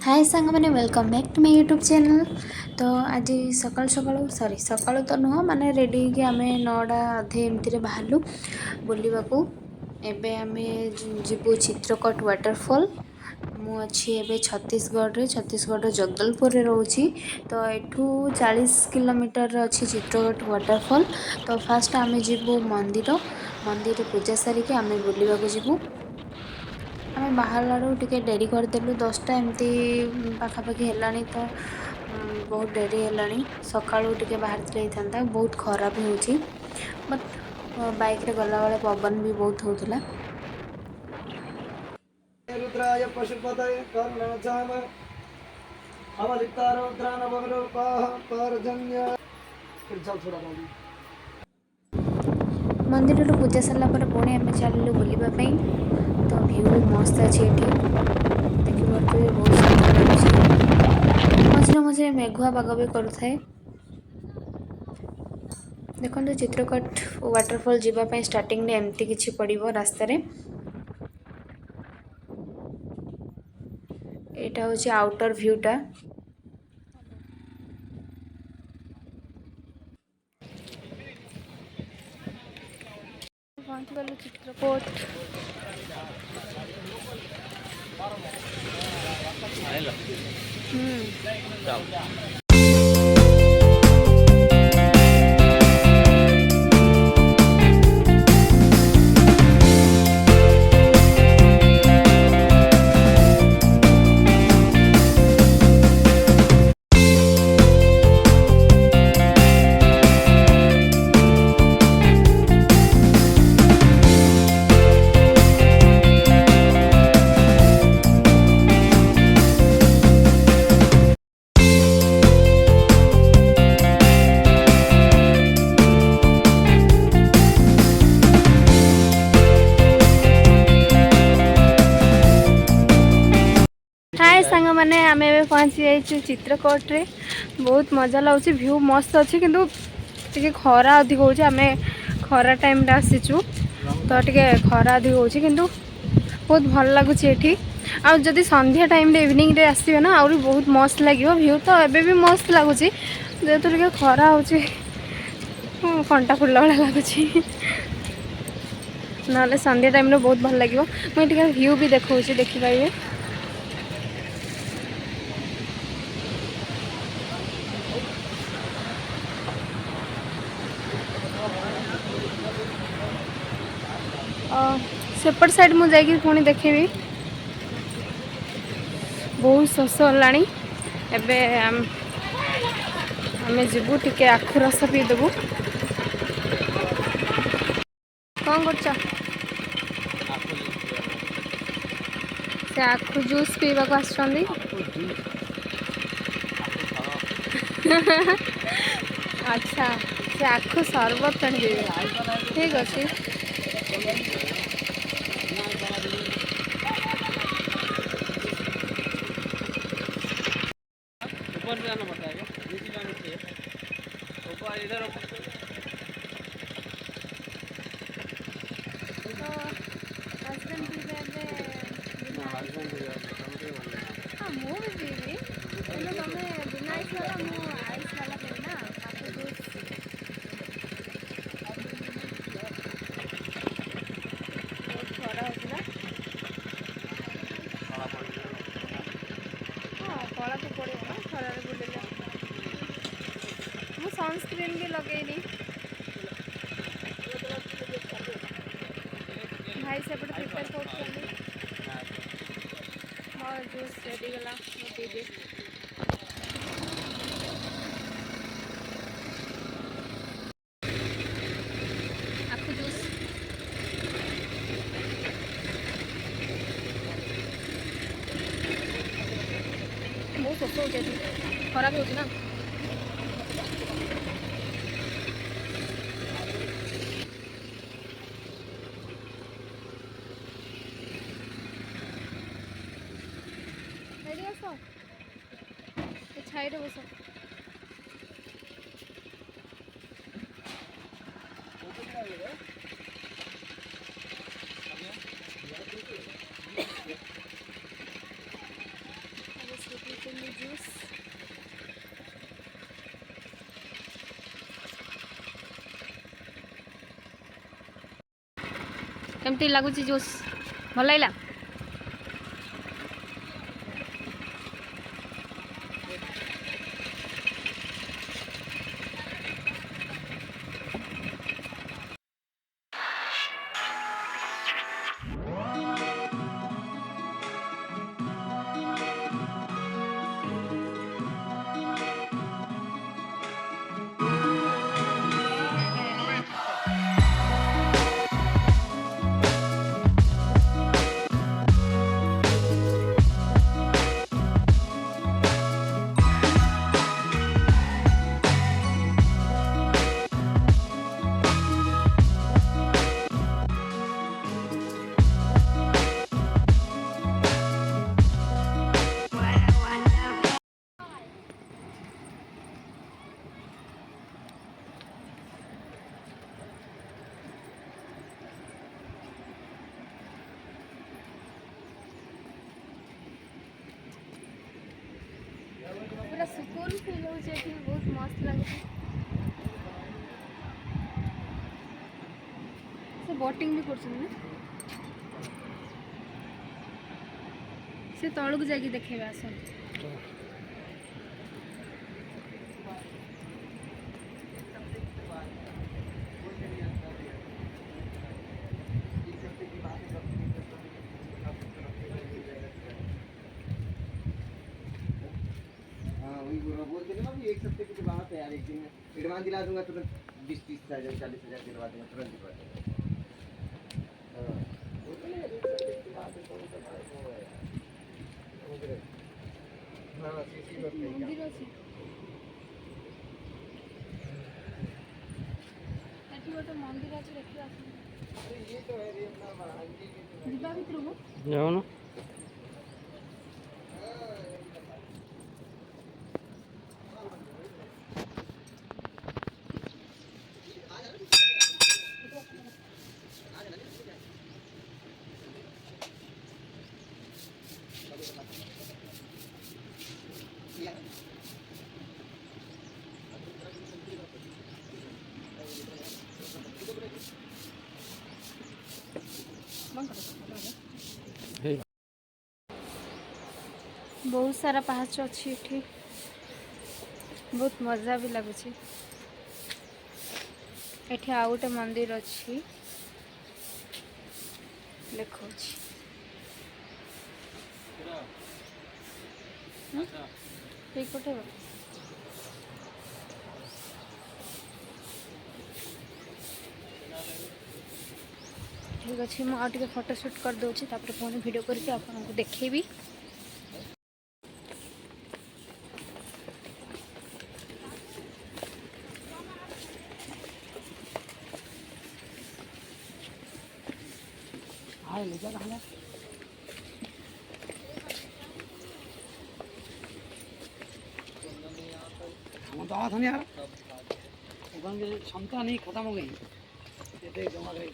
हाय सांग मैंने welcome back to my YouTube channel. तो आज सकाल सकाल सॉरी सकाल तो नुह माने रेडी कि आम 9टा अधे एमती बाहरलु बुलवाकू। एबे आमे जीवु चित्रकूट वाटरफॉल। मु अच्छी एबे छत्तीसगढ़ जगदलपुर रोची। तो एठू 40 किलोमीटर अच्छी चित्रकूट वाटरफॉल। तो फास्ट आमे जीवु मंदिर मंदिर पूजा सारिकी आमे बुलवाकू जीवु। आमे बाहर टिके डेरी करदेलु 10टा एमती पाखापाखि हेलानी। तो बहुत डेरी हेलानी सकाळू टिके बाहर था बहुत खरा भी होची। बट बाइक रे गला वाले पवन भी बहुत होतला। रुद्राय पशुपतये कर्णचाम अवलितारुद्रान भगरूपाः पर्जन्य चल थोड़ा बाबू मंदिर पूजा सरला पर पुणी आम चलू बुलवा। तो व्यू मस्त अच्छे ये देखिए बहुत सुंदर लगे। मझे मझे मेघुआ पाग भी करूए। देखो चित्रकूट वाटरफॉल जीवाई स्टार्टिंग एमती किसी पड़ो रास्त। यहाँ हूँ आउटर व्यूटा। पहुँच गलु चित्रकूट। हाय सांग मैंने आम पहुँची जाइए चित्रकूट रे। बहुत मजा लगुच व्यू मस्त अच्छे किंतु टे खरा अधिक हो। खरा टाइम आसीचु तो टे खरा अधिक हो किंतु बहुत भल लगुच ये। आदि संध्या टाइम रे इवनिंग रे आसवे ना आहरी बहुत मस्त लगे व्यू। तो एबे भी मस्त लगुच जेहेतु टे खरा हो कंटा फुला भाया लगुच। ना संध्या टाइम रे बहुत भल लगे। मुझे व्यू भी देखा देखिपारे। सेपट साइड मुझे पुणी देखेबी। बहुत शोष होगा। एबे आमे जीवु टिके आखु रस पीदेबु। कौन कर से आखु जूस पीवा को आछंदी। अच्छा से आखु सरबत ठीक अच्छे। ऊपर से जाना पड़ता है नीचे जाना चाहिए ऊपर इधर तो हस्बैंड हाँ मुझे पीबी तुम बिना आइस वाला मु आइस वाला पी ना आपको जूस बहुत खरा होता। हाँ कला तो पड़ो ना खरार बुले मु सनस्क्रीन भी लगेनी। भाई सेपटे प्रिपेयर कर जूस रेडी गला पीबी। आखु जूस बहुत शोष हो खराब हो ना। छाई बस केमती लगुच जूस भल लगा पूरा सुकून फील हो बहुत मस्त लगे से बोटिंग भी कर से तौल को जाकि देखे आस एक सप्ते की बात है यार, एक दिन में एडवांस दिला दूंगा तुरंत 20-30 हज़ार 40 हज़ार दिलवा दूंगा तुरंत दिलवा दूंगा। मंदिर अच्छी गोटे मंदिर अच्छी देखिए ଯିବା ଭିତରକୁ ଯାଉନ बहुत सारा पाहाच अच्छी एठी बहुत मजा भी लगुच एठी आ गोटे मंदिर अच्छी देखो ठीक उठेब ठीक अच्छे मुझे फोटोशूट कर दूसरी पुणी वीडियो करके आपको देखेबी दवा था यार क्षमता नहीं खत्म हो गई जमा गई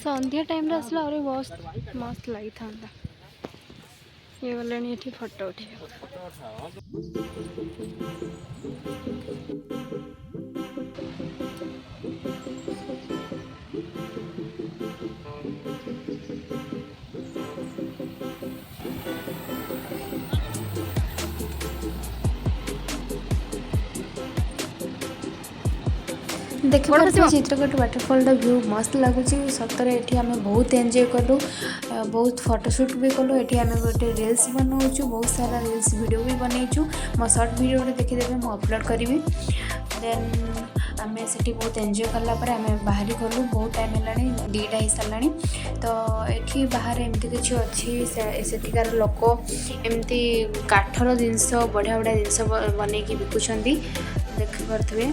संध्या टाइम आसला और बहुत मस्त लगी था ये गले ये फोटो उठे देखिए चित्रकूट वाटरफॉल व्यू मस्त लगुच सतरे ये आम बहुत एंजॉय कलु बहुत फोटोशूट भी कलु ये आम गोटे रील्स बनाऊँ बहुत सारा रील्स वीडियो भी बनईचु मो सर्ट वीडियो देखीदेवे मुझे अपलोड करी देन आम से बहुत एंजॉय कलापर आम बाहरी गलु बहुत टाइम है 2टा हो सारा तो ये बाहर एमती किसी अच्छी सेठिकार लोक एमती काठर जिनस बढ़िया बढ़िया जिनस बनईकी बिकुंट देखिपे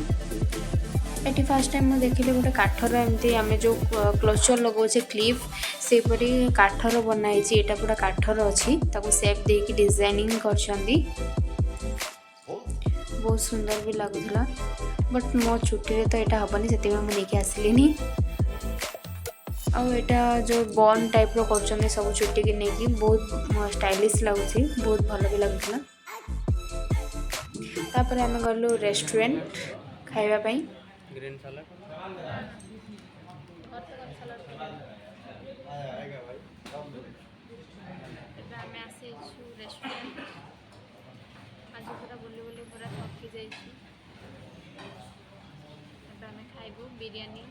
ये फास्ट टाइम मुझे देखिली गोटे काठर एमती आम जो क्लोजर लगाऊे क्लिप सेपरी काठर बनाई यहाँ पूरा काठर अच्छी सेप देकी डिजाइनिंग कर बहुत सुंदर भी लगुला बट मो छुट्टी तो यहाँ हेनी से मुझे आसली आटा जो बन टाइप कर सब छुट्टी की नहीं बहुत स्टाइलिश लगुच बहुत भल भी लगुला तापर आम गलु रेस्टोरेंट खाइबापी ग्रीन सलाड आम आसीचु रेस्टोरेंट आज पूरा बुली बुली पूरा थकी जाइए खाइबू बिरयानी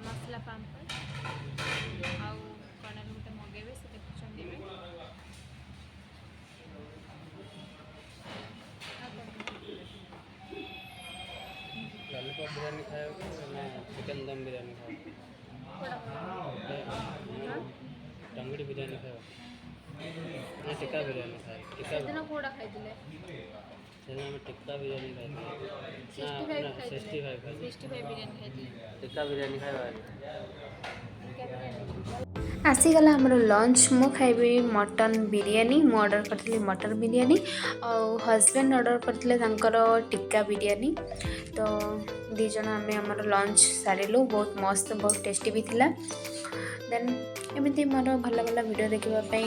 मसला पापड़ आउ कण गोटे मगेबे से देखुं लॉलीपॉप बिरयानी खाए चिकन दम बिरयानी खाए टंगड़ी बिरयानी खाए ना टिक्का बिरयानी खाए टिक्का कोड़ा खाई सेना में टिक्का बिरयानी खाए ना 65 खाए 65 बिरयानी खाई टिक्का बिरयानी खाए आसीगला आमर लंच मु खाइबी मटन बिरयानी मु ऑर्डर करथि मटन बिरयानी और हस्बैंड ऑर्डर करथिले तांकर टिक्का बिरयानी तो दी जन आम आमर लंच सारिलु बहुत मस्त बहुत टेस्टी भी थिला देन एमती मोर भल भल वीडियो देखापी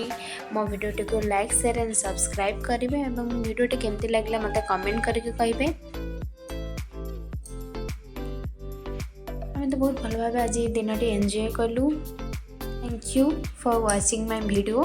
मो वीडियोटी को लाइक शेयर एंड सब्सक्राइब करेंगे और वीडियोटी केमती लगे मत कमेंट करके कहे आम तो बहुत भल भाव आज दिन एंजॉय कलु thank you for watching my video.